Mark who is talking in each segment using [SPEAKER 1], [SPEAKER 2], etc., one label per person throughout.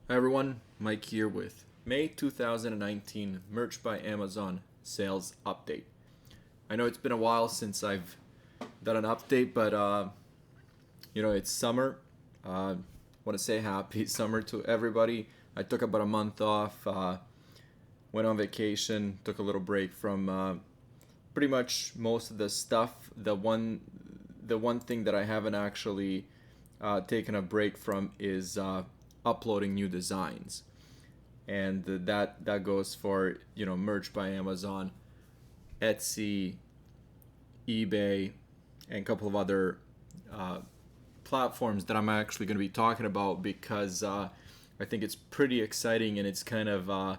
[SPEAKER 1] Hi everyone, Mike here with May 2019 Merch by Amazon sales update. I know it's been a while since I've done an update, but it's summer. Want to say happy summer to everybody. I took about a month off, went on vacation, took a little break from pretty much most of the stuff. The one thing that I haven't actually taken a break from is uploading new designs, and that goes for merch by Amazon, Etsy, eBay, and a couple of other uh, platforms that I'm actually going to be talking about because I think it's pretty exciting, and it's kind of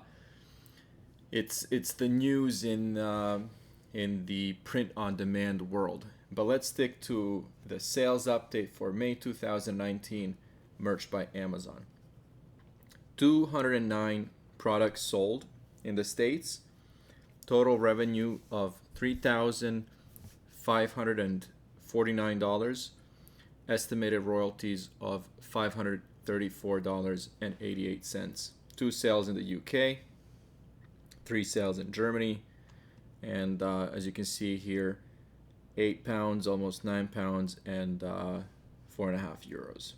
[SPEAKER 1] it's the news in the print on demand world. But let's stick to the sales update for May 2019 merch by Amazon. 209 products sold in the States, total revenue of $3,549, estimated royalties of $534.88. Two sales in the UK, three sales in Germany, and as you can see here, 8 pounds, almost 9 pounds, and 4.5 euros.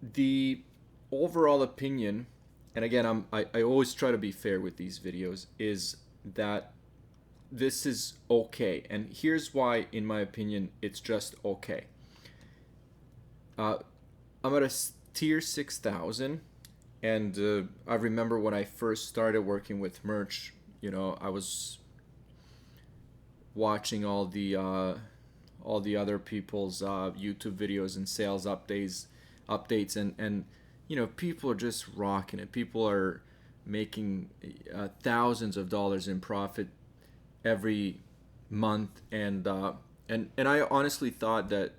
[SPEAKER 1] The overall opinion, and again, I always try to be fair with these videos, is that this is okay. And here's why, in my opinion, it's just okay. I'm at a tier 6,000, and I remember when I first started working with merch, I was watching all the other people's YouTube videos and sales updates, and people are just rocking it. People are making thousands of dollars in profit every month, and I honestly thought that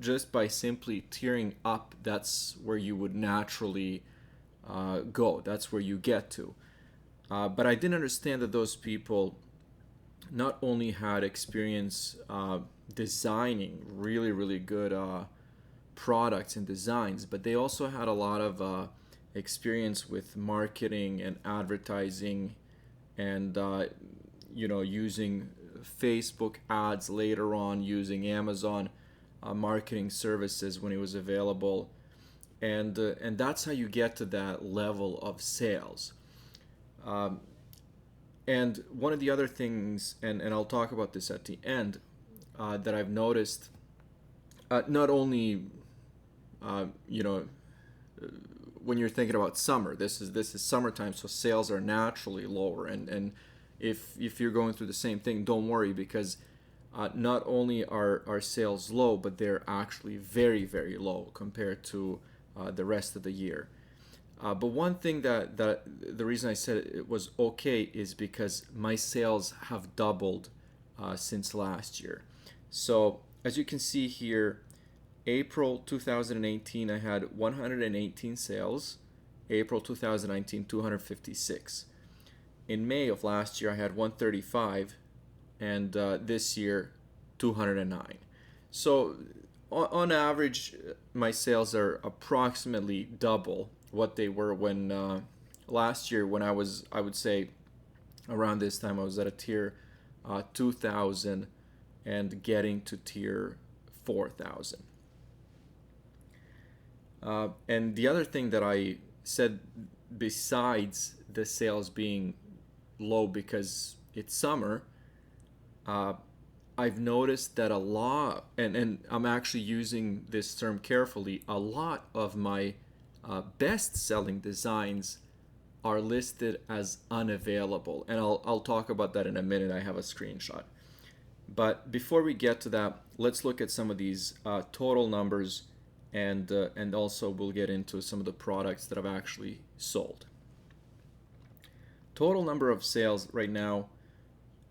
[SPEAKER 1] just by simply tiering up, that's where you would naturally go. That's where you get to. But I didn't understand that those people not only had experience designing really, really good products and designs, but they also had a lot of experience with marketing and advertising, and using Facebook ads later on, using Amazon marketing services when it was available, and that's how you get to that level of sales. Um, and one of the other things, and I'll talk about this at the end, that I've noticed, not only uh, you know when you're thinking about summer, this is summertime, so sales are naturally lower, and if you're going through the same thing, don't worry, because not only are our sales low, but they're actually very, very low compared to the rest of the year. But one thing that the reason I said it was okay is because my sales have doubled since last year. So as you can see here, April 2018 I had 118 sales. April 2019 256. In May of last year I had 135, and this year 209. So on average, my sales are approximately double what they were when last year, when I would say around this time I was at a tier 2000 and getting to tier 4000. And the other thing that I said, besides the sales being low because it's summer, uh, I've noticed that a lot, and I'm actually using this term carefully, a lot of my best selling designs are listed as unavailable. And I'll talk about that in a minute. I have a screenshot. But before we get to that, let's look at some of these total numbers, and also we'll get into some of the products that I've actually sold. Total number of sales right now,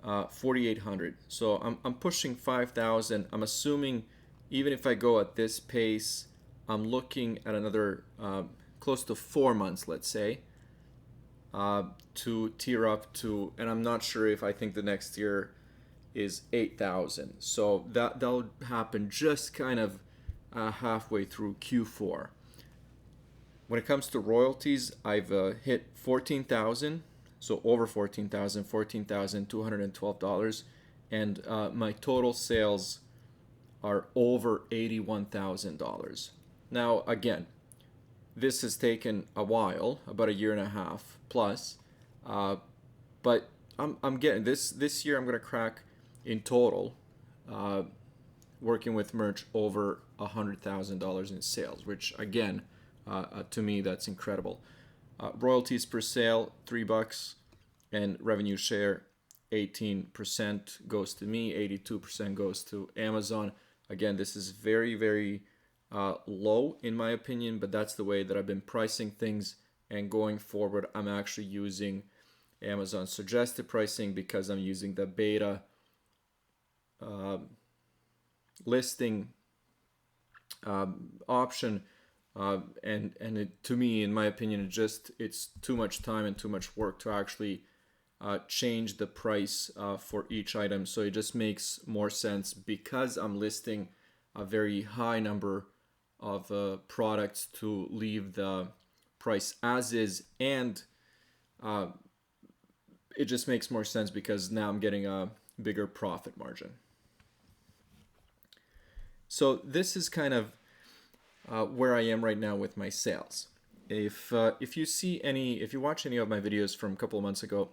[SPEAKER 1] 4,800. So I'm pushing 5,000. I'm assuming even if I go at this pace, I'm looking at another close to 4 months, let's say, to tier up to, and I'm not sure if I think the next tier is 8,000. So that'll happen just kind of halfway through Q4. When it comes to royalties, I've hit 14,000, so over 14,000, $14,212, and my total sales are over $81,000. Now, again, this has taken a while, about a year and a half plus, uh, but I'm getting this year. I'm gonna crack in total, uh, working with merch, over $100,000 in sales, which again, to me, that's incredible. Royalties per sale, $3, and revenue share, 18% goes to me, 82% goes to Amazon. Again, this is very, very low in my opinion, but that's the way that I've been pricing things. And going forward, I'm actually using Amazon suggested pricing because I'm using the beta uh, listing option, and to me, in my opinion, it's too much time and too much work to actually change the price for each item. So it just makes more sense, because I'm listing a very high number of products, to leave the price as is, and uh, it just makes more sense because now I'm getting a bigger profit margin. So this is kind of where I am right now with my sales. If you see any, if you watch any of my videos from a couple of months ago,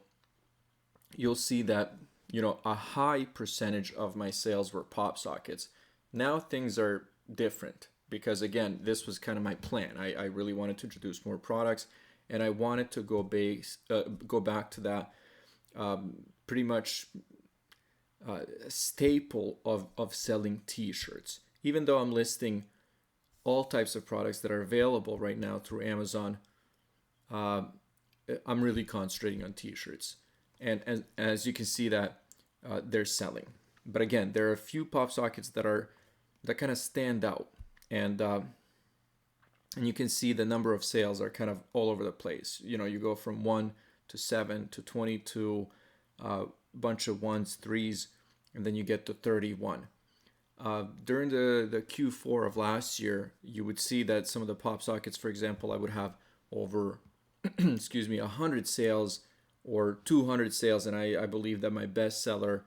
[SPEAKER 1] you'll see that, you know, a high percentage of my sales were pop sockets. Now things are different, because again, this was kind of my plan. I really wanted to introduce more products, and I wanted to go back to that pretty much staple of selling t-shirts. Even though I'm listing all types of products that are available right now through Amazon, uh, I'm really concentrating on t-shirts. And as you can see that they're selling. But again, there are a few pop sockets that kind of stand out. And you can see the number of sales are kind of all over the place. You know, you go from 1 to 7 to 22, bunch of 1s, 3s, and then you get to 31. During the Q4 of last year, you would see that some of the pop sockets, for example, I would have over, excuse me, 100 sales or 200 sales, and I believe that my best seller,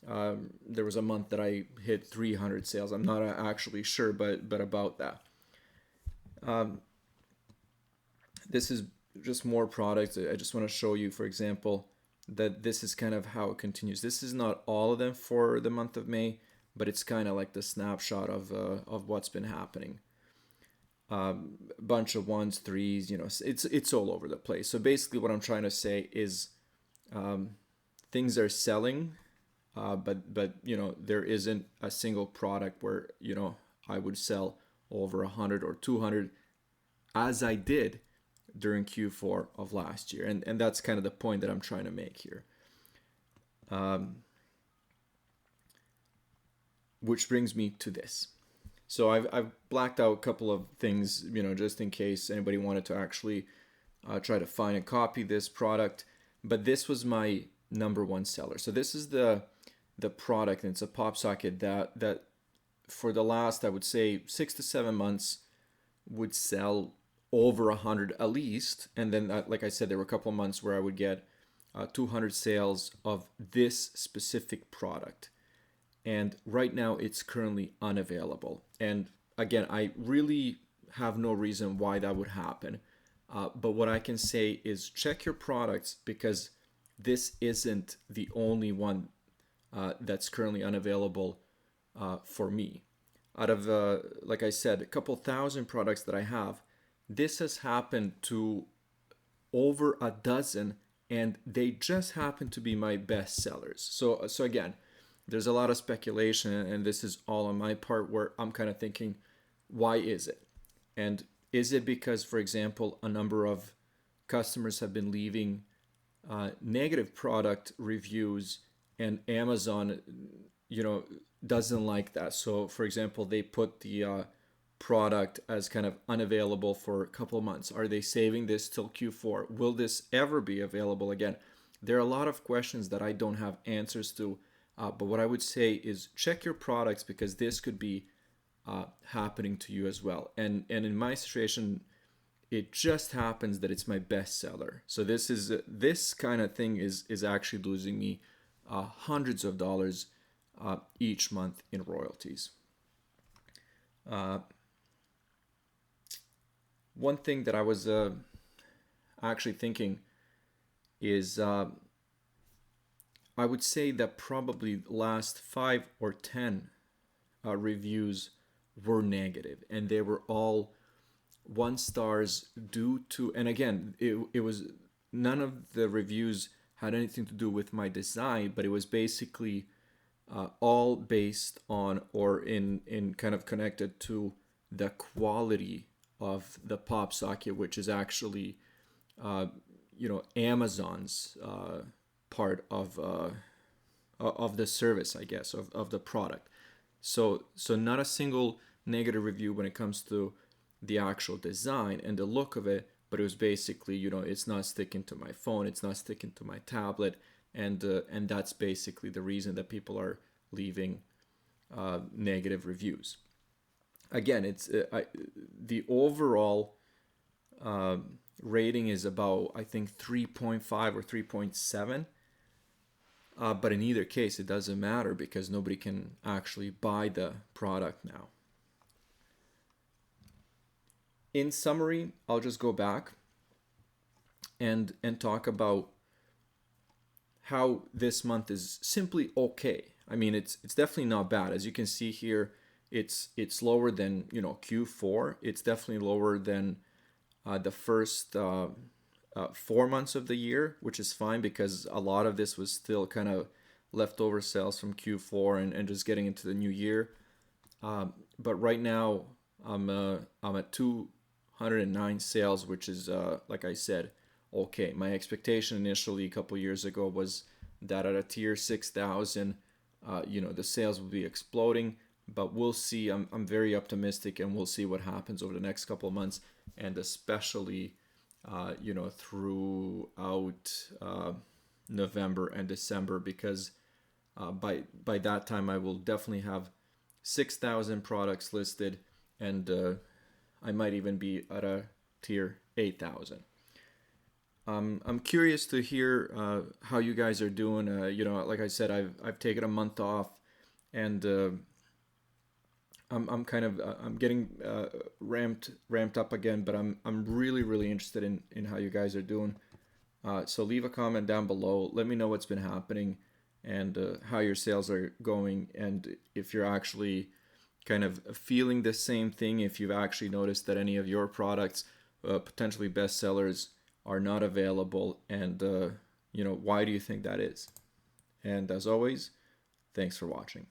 [SPEAKER 1] there was a month that I hit 300 sales. I'm not actually sure, but about that. This is just more products. I just want to show you, for example, that this is kind of how it continues. This is not all of them for the month of May, but it's kind of like the snapshot of what's been happening. Bunch of 1s, 3s, you know, it's all over the place. So basically what I'm trying to say is things are selling, but you know, there isn't a single product where, you know, I would sell over 100 or 200 as I did during Q4 of last year. And that's kind of the point that I'm trying to make here. Which brings me to this. So I've blacked out a couple of things, you know, just in case anybody wanted to actually try to find and copy this product. But this was my number one seller. So this is the product, and it's a pop socket that for the last, I would say, 6 to 7 months would sell over 100 at least. And then, like I said, there were a couple of months where I would get 200 sales of this specific product. And right now it's currently unavailable. And again, I really have no reason why that would happen. But what I can say is check your products, because this isn't the only one that's currently unavailable for me. Out of, like I said, a couple thousand products that I have, this has happened to over a dozen, and they just happen to be my best sellers. So again, there's a lot of speculation, and this is all on my part, where I'm kind of thinking, why is it? And is it because, for example, a number of customers have been leaving negative product reviews, and Amazon, you know, doesn't like that? So, for example, they put the product as kind of unavailable for a couple of months. Are they saving this till Q4? Will this ever be available again? There are a lot of questions that I don't have answers to. But what I would say is check your products, because this could be happening to you as well. And in my situation, it just happens that it's my bestseller. So this kind of thing is actually losing me hundreds of dollars each month in royalties. One thing that I was actually thinking is I would say that probably last 5 or 10 reviews were negative, and they were all 1 stars due to, and again, it was none of the reviews had anything to do with my design, but it was basically all based on or in kind of connected to the quality of the pop socket, which is actually Amazon's part of the service, I guess, of the product. So not a single negative review when it comes to the actual design and the look of it, but it was basically, it's not sticking to my phone, it's not sticking to my tablet, and that's basically the reason that people are leaving negative reviews. Again, it's the overall rating is about, I think, 3.5 or 3.7. But in either case, it doesn't matter because nobody can actually buy the product now. In summary, I'll just go back and talk about how this month is simply okay. I mean, it's definitely not bad. As you can see here, it's lower than Q4. It's definitely lower than the first 4 months of the year, which is fine because a lot of this was still kind of leftover sales from Q4 and just getting into the new year. But right now I'm at 209 sales, which is like I said, okay. My expectation initially a couple years ago was that at a tier 6,000, the sales will be exploding. But we'll see. I'm very optimistic, and we'll see what happens over the next couple of months, and especially throughout November and December, because by that time I will definitely have 6,000 products listed, and I might even be at a tier 8,000. I'm curious to hear how you guys are doing. Like I said, I've taken a month off, and I'm kind of I'm getting ramped up again, but I'm really interested in how you guys are doing. So leave a comment down below. Let me know what's been happening and how your sales are going, and if you're actually kind of feeling the same thing. If you've actually noticed that any of your products, potentially bestsellers, are not available, and why do you think that is? And as always, thanks for watching.